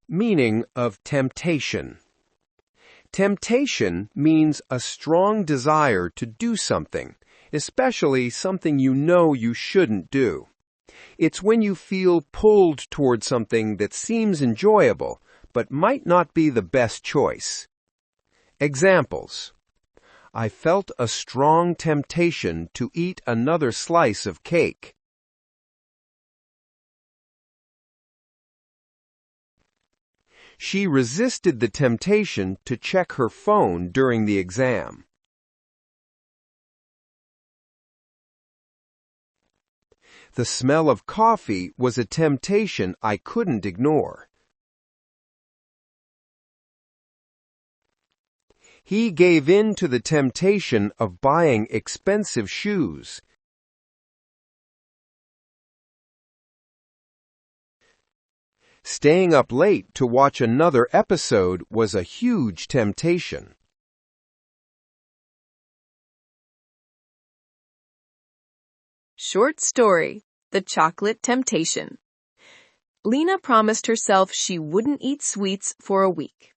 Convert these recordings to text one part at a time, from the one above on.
Meaning of temptation. Temptation means a strong desire to do something, especially something you know you shouldn't do. It's when you feel pulled toward something that seems enjoyable, but might not be the best choice. Examples: I felt a strong temptation to eat another slice of cake. She resisted the temptation to check her phone during the exam. The smell of coffee was a temptation I couldn't ignore. He gave in to the temptation of buying expensive shoes. Staying up late to watch another episode was a huge temptation. Short story, The Chocolate Temptation. Lena promised herself she wouldn't eat sweets for a week.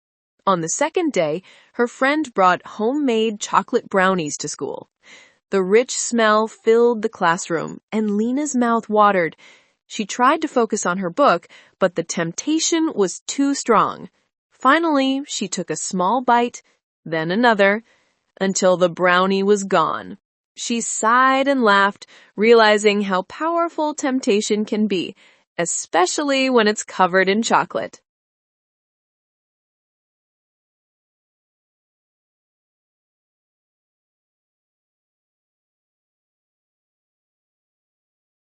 On the second day, her friend brought homemade chocolate brownies to school. The rich smell filled the classroom, and Lena's mouth watered. She tried to focus on her book, but the temptation was too strong. Finally, she took a small bite, then another, until the brownie was gone. She sighed and laughed, realizing how powerful temptation can be, especially when it's covered in chocolate.